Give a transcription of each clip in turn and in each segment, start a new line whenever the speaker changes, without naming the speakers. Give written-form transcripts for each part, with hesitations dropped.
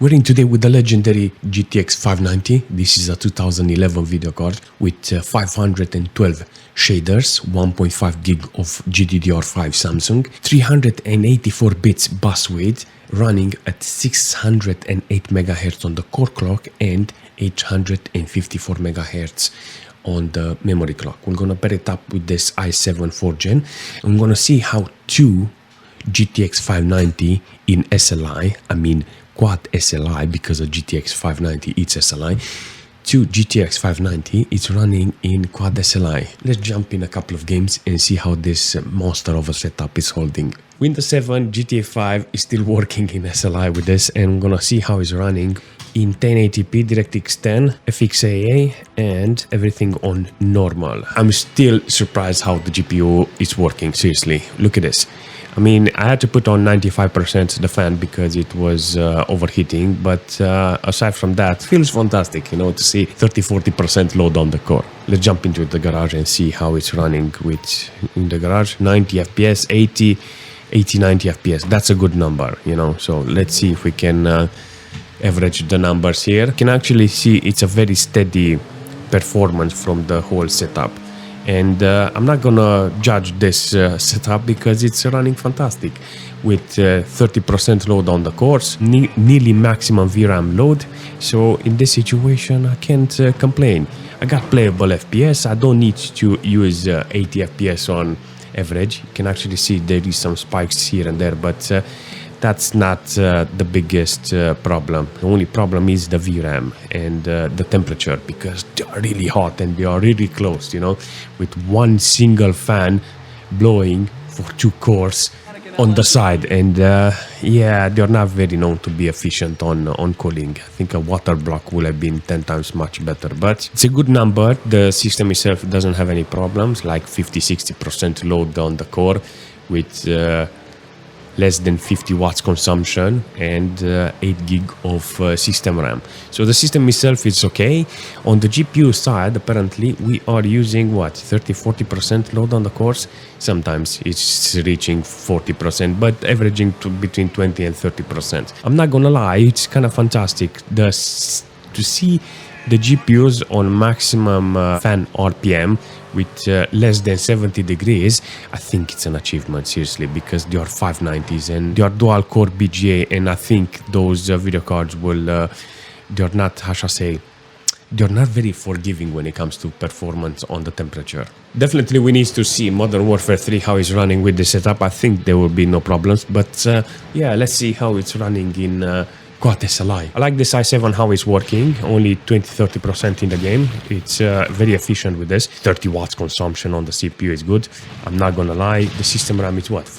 We're in today with the legendary GTX 590. This is a 2011 video card with 512 shaders, 1.5 gig of GDDR5 Samsung, 384 bits bus width, running at 608 MHz on the core clock and 854 MHz on the memory clock. We're gonna pair it up with this i7 4th Gen. I'm gonna see how two GTX 590 in SLI, I mean quad SLI, because of GTX 590 it's SLI, two GTX 590 it's running in quad SLI. Let's jump in a couple of games and see how this monster of a setup is holding. Windows 7 GTA 5 is still working in SLI with this, and I'm gonna see how it's running in 1080p DirectX 10 FXAA and everything on normal. I'm still surprised how the GPU is working. Seriously, look at this. I mean, I had to put on 95% the fan because it was overheating, but aside from that, feels fantastic, you know, to see 30-40% load on the core. Let's jump into the garage and see how it's running with in the garage. 90 FPS, 90 FPS. That's a good number, you know. So let's see if we can average the numbers here. You can actually see it's a very steady performance from the whole setup. And I'm not gonna judge this setup because it's running fantastic with 30% load on the cores, nearly maximum VRAM load. So in this situation, I can't complain. I got playable FPS. I don't need to use 80 FPS on average. You can actually see there is some spikes here and there, but that's not the biggest problem. The only problem is the VRAM and the temperature, because they are really hot and they are really close, you know, with one single fan blowing for two cores on the side. And yeah, they're not very known to be efficient on cooling. I think a water block would have been 10 times much better, but it's a good number. The system itself doesn't have any problems, like 50-60% load on the core with less than 50 watts consumption and 8 gig of system RAM. So the system itself is okay. On the GPU side, apparently we are using what, 30-40% load on the cores. Sometimes it's reaching 40%, but averaging to between 20 and 30%. I'm not gonna lie, it's kind of fantastic to see the GPUs on maximum fan RPM with less than 70 degrees. I think it's an achievement, seriously, because they are 590s and they are dual core BGA, and I think those video cards will they're not, how shall I say, they're not very forgiving when it comes to performance on the temperature. Definitely we need to see Modern Warfare 3 how it's running with the setup. I think there will be no problems, but yeah, let's see how it's running in quad SLI. I like this i7 how it's working, only 20-30% in the game. It's very efficient with this. 30 watts consumption on the CPU is good. I'm not gonna lie, the system RAM is what,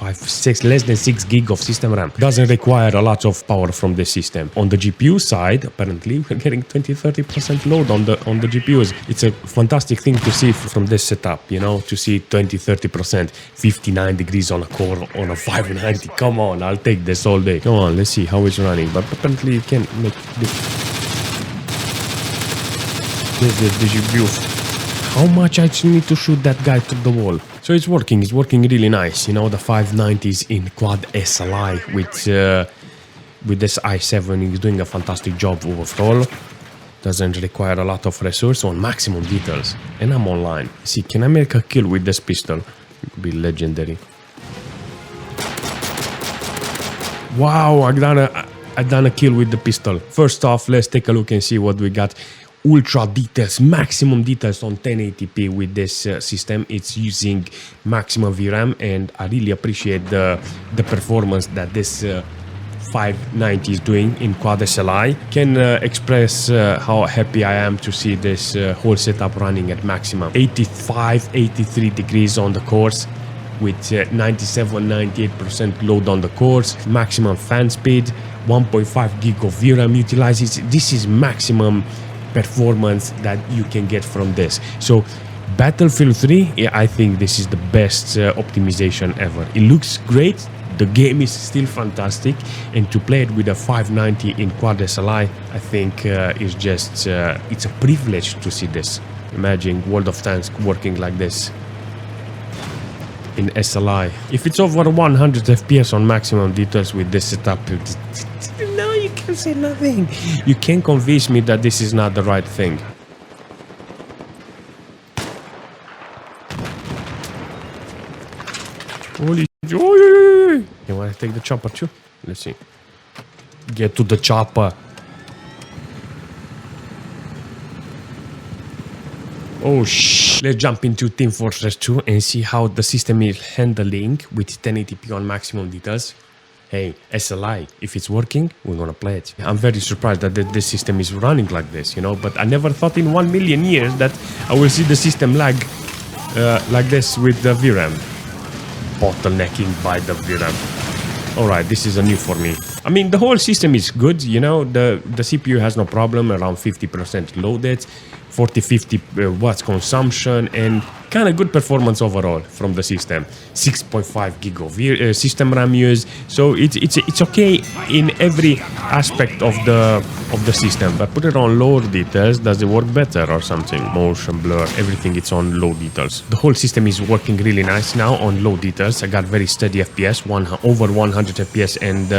less than 6 gig of system RAM. Doesn't require a lot of power from the system. On the GPU side, apparently we're getting 20-30% load on the GPUs. It's a fantastic thing to see from this setup, you know, to see 20-30%, 59 degrees on a core on a 590. Come on, I'll take this all day. Come on, let's see how it's running. But you can make this the GPU. How much I need to shoot that guy through the wall? So it's working really nice, you know. The 590s in quad SLI with this i7 is doing a fantastic job overall. Doesn't require a lot of resource on maximum details, and I'm online. See, can I make a kill with this pistol? It could be legendary. Wow, I done a kill with the pistol. First off, let's take a look and see what we got. Ultra details, maximum details on 1080p with this system. It's using maximum VRAM, and I really appreciate the performance that this 590 is doing in quad SLI. Can express how happy I am to see this whole setup running at maximum. 85-83 degrees on the cores, with 97-98% load on the cores, maximum fan speed, 1.5 gig of VRAM utilizes. This is maximum performance that you can get from this. So Battlefield 3, yeah, I think this is the best optimization ever. It looks great, the game is still fantastic, and to play it with a 590 in quad SLI, I think is just it's a privilege to see this. Imagine World of Tanks working like this in SLI. If it's over 100 FPS on maximum details with this setup, no, you can never say nothing. You can't convince me that this is not the right thing. Holy joy! You want to take the chopper too? Let's see. Get to the chopper. Oh let's jump into Team Fortress 2 and see how the system is handling with 1080p on maximum details. Hey, SLI, if it's working, we're gonna play it. I'm very surprised that this system is running like this, you know, but I never thought in 1,000,000 years that I will see the system lag like this with the VRAM. Bottlenecking by the VRAM. Alright, this is a new for me. I mean, the whole system is good, you know, the CPU has no problem, around 50% loaded, 40-50 watts consumption, and kind of good performance overall from the system. 6.5 gig of system RAM use, so it's okay in every aspect of the system. But put it on low details, does it work better or something? Motion blur, everything it's on low details. The whole system is working really nice now on low details. I got very steady FPS, over 100 FPS, and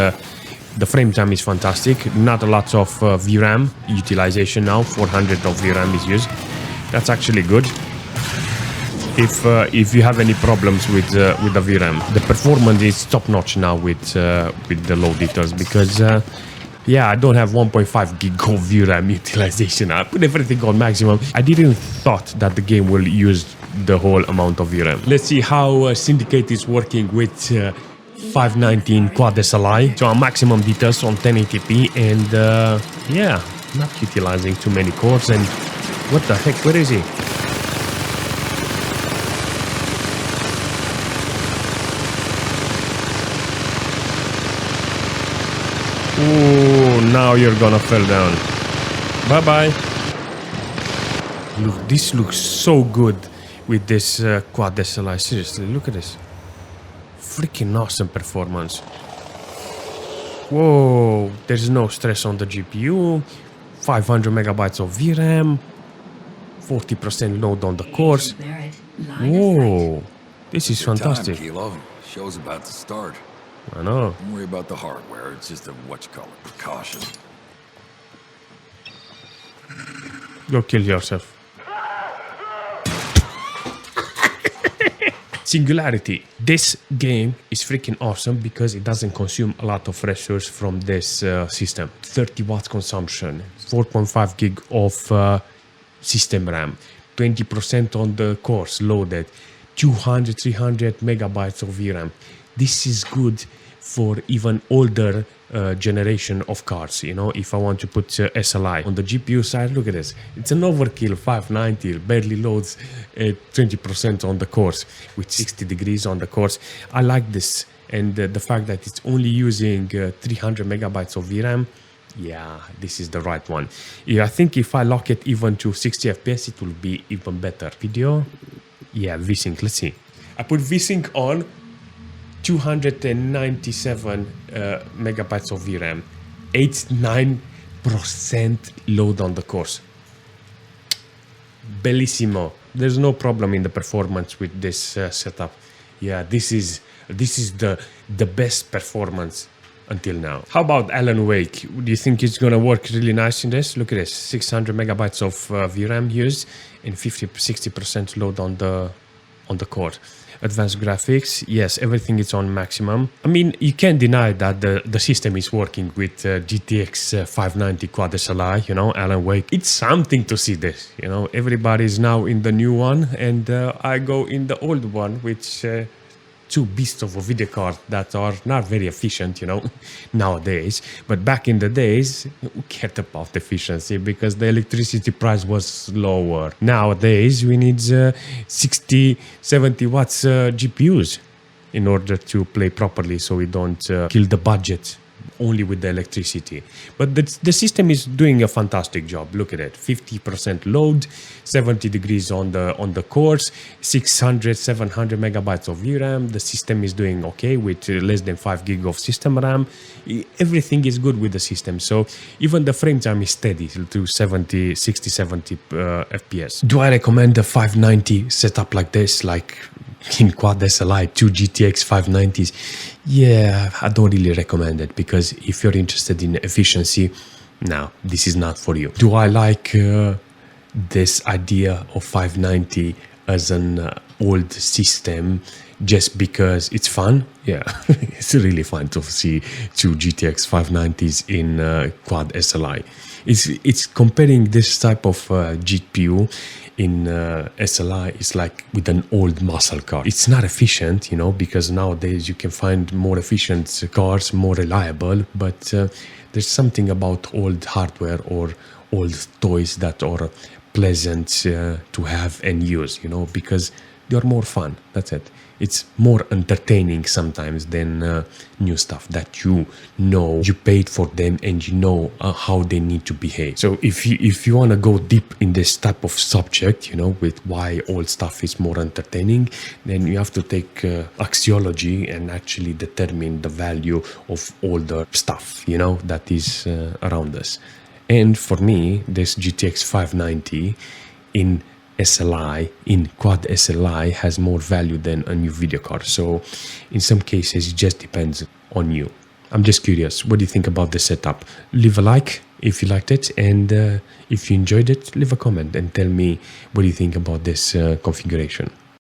the frame time is fantastic. Not a lot of VRAM utilization now. 400 of VRAM is used. That's actually good. If you have any problems with the VRAM, the performance is top notch now with the low details, because yeah, I don't have 1.5 gig of VRAM utilization. I put everything on maximum. I didn't thought that the game will use the whole amount of VRAM. Let's see how Syndicate is working with 519 quad SLI. So on maximum details on 1080p, and yeah, not utilizing too many cores. And what the heck, where is he? Oh, now you're gonna fall down. Bye-bye. Look, this looks so good with this quad SLI. Seriously, look at this. Freaking awesome performance. Whoa, there's no stress on the GPU. 500 megabytes of VRAM. 40% load on the cores. Whoa, this is fantastic.
Show's about to start.
I know.
Don't worry about the hardware. It's just a precaution.
Go kill yourself. Singularity. This game is freaking awesome because it doesn't consume a lot of resources from this system. 30 watts consumption, 4.5 gig of system RAM, 20% on the cores loaded, 200, 300 megabytes of VRAM. This is good for even older generation of cards. You know, if I want to put SLI on the GPU side, look at this. It's an overkill 590, barely loads 20% on the cores with 60 degrees on the cores. I like this, and the fact that it's only using 300 megabytes of VRAM. Yeah, this is the right one. Yeah, I think if I lock it even to 60 FPS, it will be even better. Video, yeah, VSync. Let's see. I put VSync on. 297 megabytes of VRAM, 89% load on the cores. Bellissimo. There's no problem in the performance with this setup. Yeah, this is the best performance until now. How about Alan Wake? Do you think it's gonna work really nice in this? Look at this, 600 megabytes of VRAM used and 50-60% load on the core. Advanced graphics, yes, everything is on maximum. I mean, you can't deny that the system is working with GTX 590 quad SLI, you know, Alan Wake. It's something to see this, you know. Everybody is now in the new one, and I go in the old one, which two beasts of a video card that are not very efficient, you know, nowadays. But back in the days, who cared about efficiency because the electricity price was lower. Nowadays, we need 60, 70 watts GPUs in order to play properly, so we don't kill the budget only with the electricity. But the system is doing a fantastic job. Look at it, 50% load, 70 degrees on the cores, 600, 700 megabytes of VRAM. The system is doing okay with less than 5 gig of system RAM. Everything is good with the system. So even the frame time is steady to 70, 60, 70 FPS. Do I recommend the 590 setup like this? Like in Quad SLI, 2 GTX 590s, yeah, I don't really recommend it, because if you're interested in efficiency, no, this is not for you. Do I like this idea of 590 as an old system just because it's fun? Yeah, it's really fun to see 2 GTX 590s in Quad SLI. It's comparing this type of GPU in SLI is like with an old muscle car. It's not efficient, you know, because nowadays you can find more efficient cars, more reliable, but there's something about old hardware or old toys that are pleasant to have and use, you know, because they're more fun. That's it. It's more entertaining sometimes than new stuff that you know you paid for them and you know how they need to behave. So if you want to go deep in this type of subject, you know, with why old stuff is more entertaining, then you have to take axiology and actually determine the value of older stuff, you know, that is around us. And for me, this GTX 590 in SLI, in Quad SLI, has more value than a new video card. So in some cases, it just depends on you. I'm just curious, what do you think about the setup? Leave a like if you liked it, and if you enjoyed it, leave a comment and tell me what do you think about this configuration.